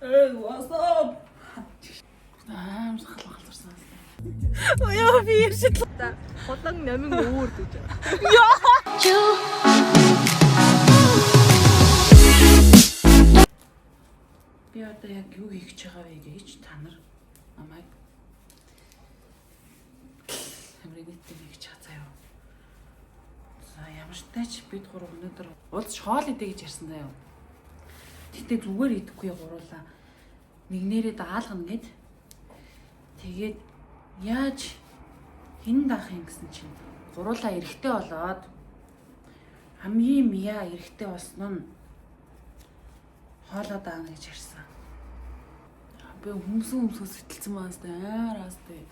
What's up? Халахалсан. Яа би иршил. Хотлон намын өөр гэж. Яа. Би одоо яг юу хийх гэж байгаа вэ гэж та нар намайг хамрагнэт хийж хацаа юу. За ямар ч тач бид гурав өнөөдөр уулзч хоол идэ гэж ярьсан заяа. Тэгтээ зүгээр идэхгүй гуруулаа. Нэг нэрээ даалгана гэд. Тэгээд яаж хин даах юм гэсэн чинь гуруулаа эрэхтэй болоод хамгийн мия эрэхтэй болсон нь хоолоо даана гэж ярьсан. Би өмсөө сэтэлцэн маастай аараастай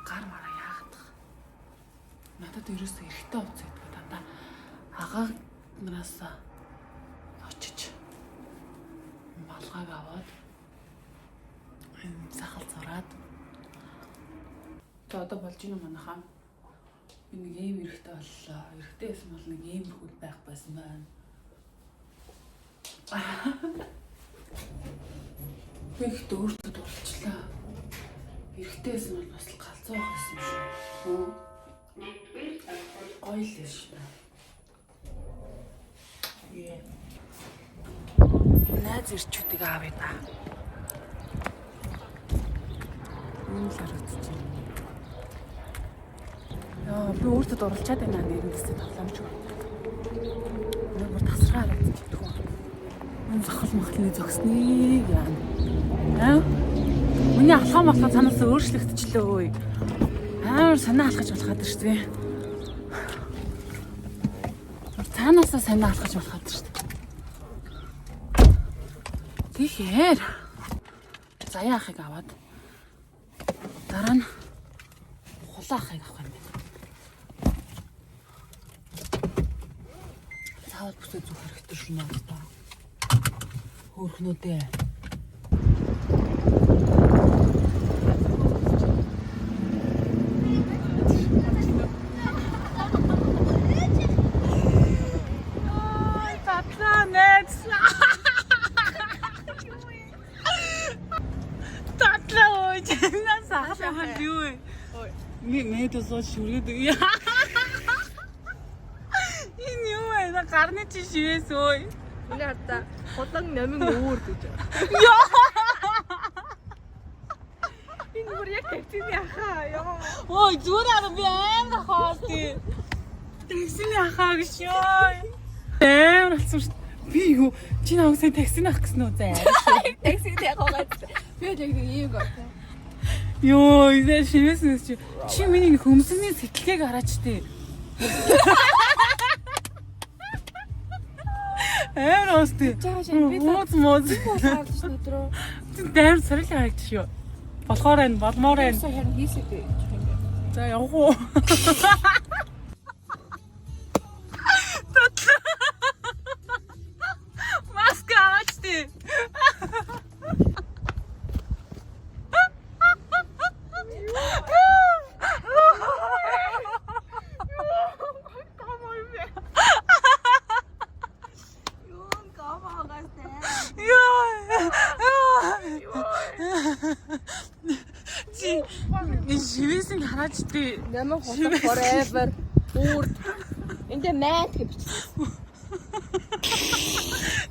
гар мараа яахдах. Надад ерөөсөө эрэхтэй овц гэдэг дандаа агаа нараасаа очиж малгайг аваад сахал зураад одоо болж юм манайхаа. Би нэг ийм эрэхтэй боллоо. Эрэхтэй байсан бол нэг ийм хөл байх байсан байна. Би ихтэй өөртөө дурчлаа. Эрэхтэй байсан бол бас галзуу байх байсан шүү. Гоё л шүү. Найз ирчүүдийг аавь да. Энэ л харагдчих. Яа, би өөртөө дурлчаад байна нэрэндээсээ тоглоомч. Нэг бүр тасраа харагдчих тхүү. Энэ захал махлны зогсныг яа. Аа? Миний алхам цанаас өөрчлөгдчихлөө. Амар санаа алхаж болоход шүү дээ. Цаанаасаа санаа алхаж болоход шүү дээ. Тэгэхээр заяа ахыг аваад дараа нь хулаа ахыг авах юм байна. Цаавал бүсээ зүх хэрэгтэй шунаа та. Хөөрхнүүдээ. Нэг тосооч шүрээд яа. Энэ юу вэ? Гарны чи шивээс ой. Энэ хата хотлон намын өөр гэж. Яа. Энэ бүр яг тэгтийн ахаа яа. Ой зүгээр аа би амар хаалт. Тэгсний ахаа гэж ёо. Амар алсан шүү. Би юу чи наасаа таксины ах гэсэн үү заа. Таксид яг гоогаад. Би яг ийм гоо. Йоо, энэ шивээс чи миний хөмсөний сэтгэлгээг хараач тээ. Амар өстэй. Моц. Дээр сарил харагдчих шүү. Болохоор энэ болмоор энэ. Харин хийсэй. За явах уу? Маск аваач тээ. Шивээсийг хараач тээ. Намайг хотлон forever. Үрд. Энд мат гэж бичсэн.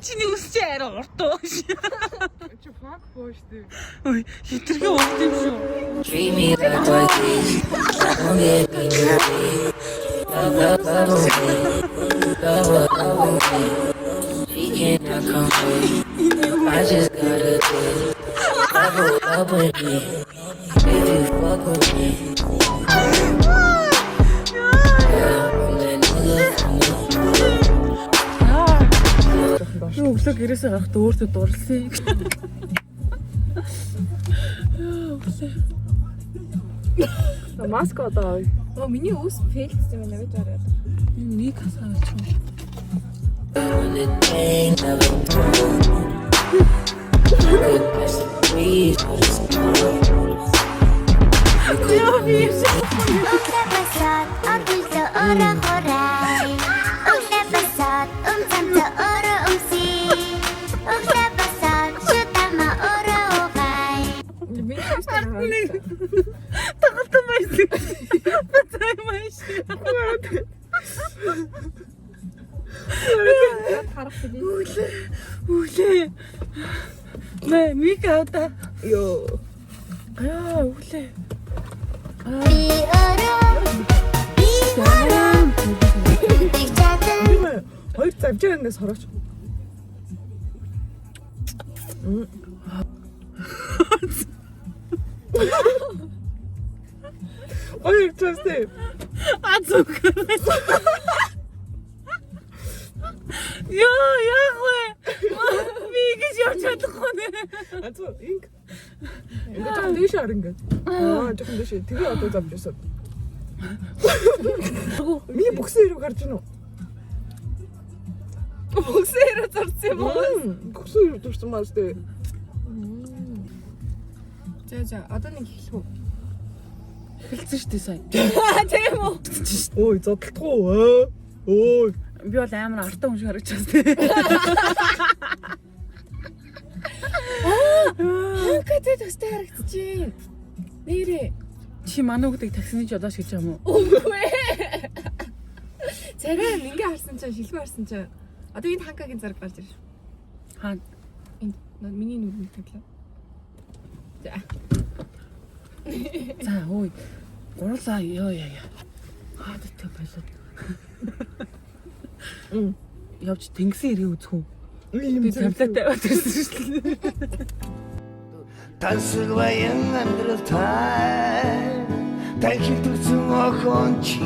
Чиний үсч арай урт уу. Чи фак боош тээ. Ой, хитрхи урт юм шүү. Treat me like boy please. Don't get me dirty. Love me. She cannot come with. I just gotta do it. Love with me. If you fuck with me. Юу өглөө гэрээсээ гарахад өөртөө дурлсан. Маск одоо. Оо миний үс фейлсэн юм байна бид хараад. Нэг хасаач юм. Uglebasat, Мэ мика одоо. Йоо. Өглөө. Хоёр завжаа ингээс хорооч. Ой, чэстэй. Азук. Яах вэ? Би гэж явж чадахгүй нэ. Азуу инг. Ингээд жоохон дэш харин ингээд. Жоохон дэш. Тэгээ одоо завж ясаа. Миний бүксээр рүү гарч гинөө. Бүксээр зарсан юм уу? Бүксээр дурсан маас дээ. За одоо нэг хэлэх үү? Хэлсэн шүү дээ сая. Тийм үү? Ой, зодтолтгоо. Ой. Би бол амар артаа хүн шиг харагдчихсан тий. Хөөе, төстэй харагдчихээн. Нэрээ. Чи манай хүүхдийг таксины жолооч гэж юм уу? Үгүй. Царай ингээ харсан чинь шилгүй харсан чинь. Одоо энэ ханкагийн зэрэг гарч ирж. Хаана? Энд миний нүрийн төглөө. За. За ой. Гурлаа ёо яа. Хаад идэх байлаа. Явж тэнгисийн ирээ үзэх үү? Би таблет тавиад ирсэн шүү дээ. Тансалбаян амьдралтай тахилдсан охин чи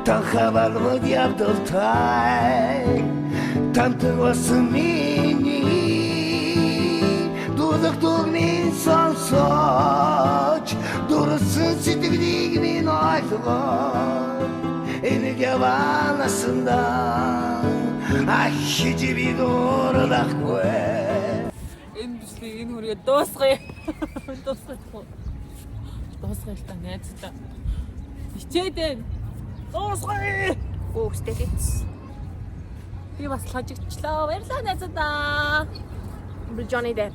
тахавалмод явдалтай тамтаг басан миний дуудагтугнын сонсож дурсан сэтгэлийг минь ойлгоо энэ яваанасында ахиж би дурлахгүй Энэ хүрээ дуусгая. Дуусгахгүй. Дуусгая л та найзтай. Хичээд байна. Дуусгая. Гоостэйц. Би бас хажигчлаа. Баярлалаа найзаа. Johnny Depp.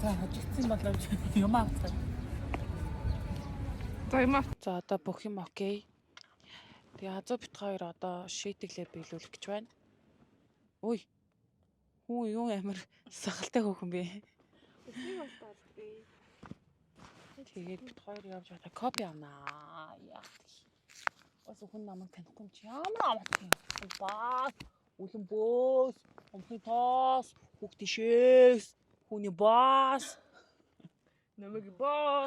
За хажигдсан болов юм авцгаа. За одоо бүх юм окей. Тэгээ азуу бит хоёр одоо шийдэглээ биелүүлэх гэж байна. Ой. Хүү юу амар сахалтай хөөхөн бэ? Тэгээд бит хоёр явж байгаа копи авнаа. Яах вэ? Ос хүн намайг танихгүй юм чи ямар амттай юм. Баас, үлэн бөөс, өмхий таас, хүүхдишээс, хүний баас. Намайг боо.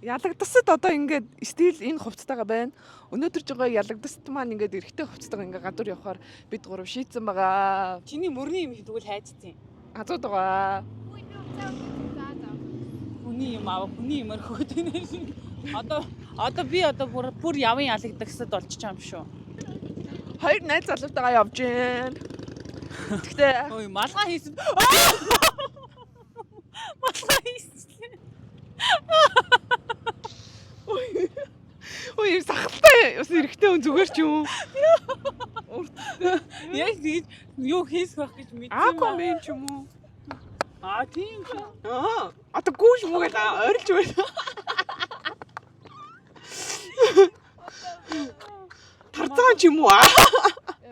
Ялагдсад одоо ингээд стил энэ хувцастайгаа байна. Өнөөдөр жоо ялагдсад маань ингээд эргэтэй хувцастайгаа ингээд гадуур явахаар бид гурав шийдсэн байгаа. Чиний мөрний юм тэгвэл хайцсан. Азууд байгаа. Хүний юм аа, хүний юмар хөөд байна. Одоо би бүр явын ялагдагсад олчих юм шүү. Хоёр найз залуутайгаа явж гин. Тэгтээ Ой, малгай хийсэн. Малгай хийсэн. Ой, сахалтай бас эргэтэй хүн зүгээр ч юм. Яг тийм юу хийх байх гэж мэдсэн. Аагүй юм ч юм уу. Тийм ч. Одоо гүүш мүгээд орилж байна. Тарцаан ч юм уу?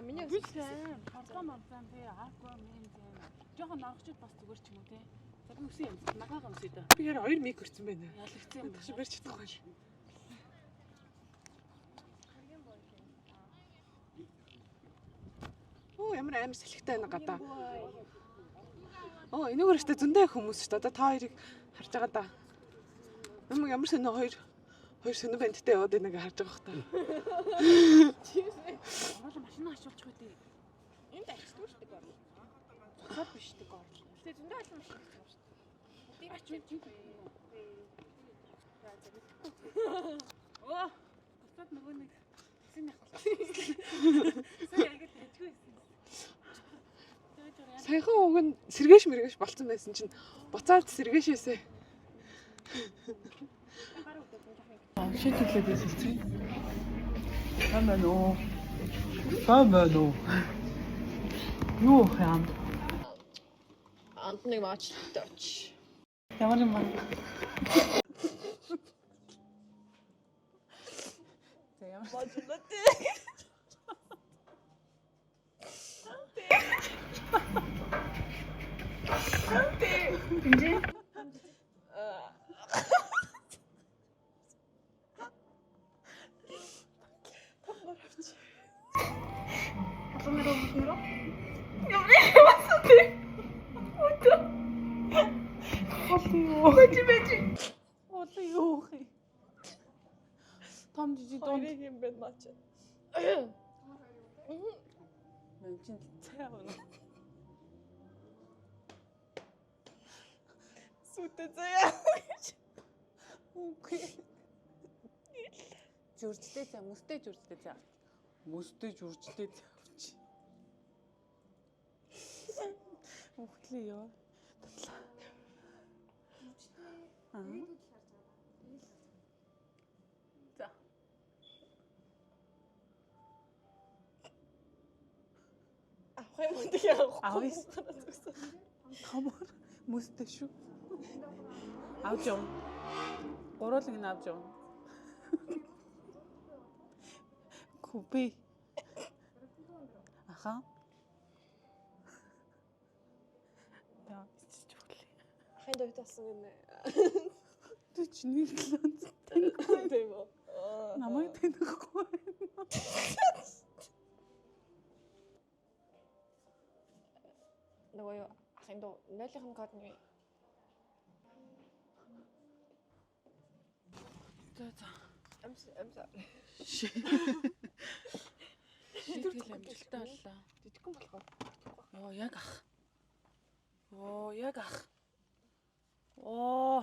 Миний үсэн. Тарцаан тий аагүй юм тийм. Жохон ногчд бас зүгээр ч юм уу тий. Зарим үсэн юм. Нагаага үсээ дээ. Би яа 2 мик өрцөн байна. Ялагдсан юм. Тагш барьж чадахгүй. Оо ямар амар салхитай байна гадаа. Оо энэгээр өстө зөндөө хүмүүс шүү дээ. Одоо та хоёрыг харж байгаа да. Ямар сонио хоёр сонио бандтай яваад байгааг харж байгаа хта. Орол машин ачуулж байгаа дээ. Энд аждаг шүү дээ. Цохол биш дээ гоо. Тэгээ зөндөө олон машин шүү дээ. Тийг ачвал чи. Оо, бусад нөгөө нэг хэсэг нэг бол. Сая яг тэжгүй байсан. Саяхан уг нь сэргээш болцсон байсан чинь буцаад сэргээшээсээ. Шийдэглээ бийсэн. Хамаа нөө. Юу хаам? Антны мач точ. Ямар юм бэ? Тэмжээ. Олон юу хэ? Том жижиг дунд. юм бэ наач. Мэн чин цай авна. Сүтэ заяа. Үгүй. Жүржтэй цай, мөстэй жүржтэй цай. Мөстэй жүржтэй цай авч. Үхлээ ёо. Татлаа. За. Авах юм уу яах вэ? Авъя. Томор мөстэй шүү. Авч яв. Гуруулыг нь авч яв. Купи. Аха. Да, чиж өглөө. Ахын дойд тасан гинэ. Тэ чиний ланц. Тийм үү. Намайг тэтгэхгүй. Нөгөө юу ахын доо 0-ын код нь За. амсаа. Шийтгэл амжилттай боллоо. Жижигхэн болгоо. Йоо, яг ах. Оо, яг ах. Оо,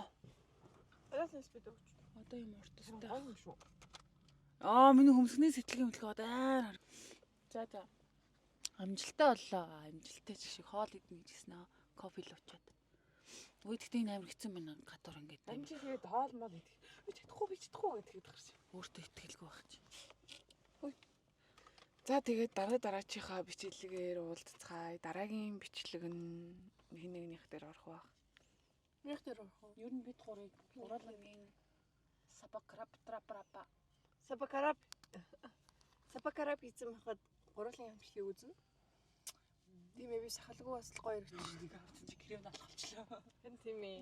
Арайс бид өгч. одоо юм уртастай. Гоо шүү. Миний хөмсгний сэтгэлийн хөдөлгөөд аар. За. Амжилттай боллоо. Амжилттай шиг хоол идэх гэж гисэн аа. Кофе л уучаад. Үй тэгтээ энэ амар хэцүү байна гадуур ингээд. Амжиг тэгээд хоол мол идэх. Би чадахгүй гэдгээд гарч. Өөртөө итгэлгүй байх чи. За тэгээд дараачихаа бичлэгээр уулзцгаая. Дараагийн бичлэг нь нэг нэгнийх дээр орох байх. Яг тэр ер нь бид гурыг гурван сабакраптрапрапа. Сапакарап хийсэн байхад гурлын амжилтыг үзнэ. Тийм ээ би сахалгүй бас л гоё ирэх чинь Авч чи гэрээ налхалчлаа. хэн тийм ээ.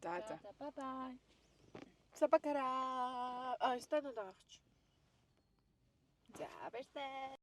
За. Бай бай. Сапакарап станууд агаач. За баяртай.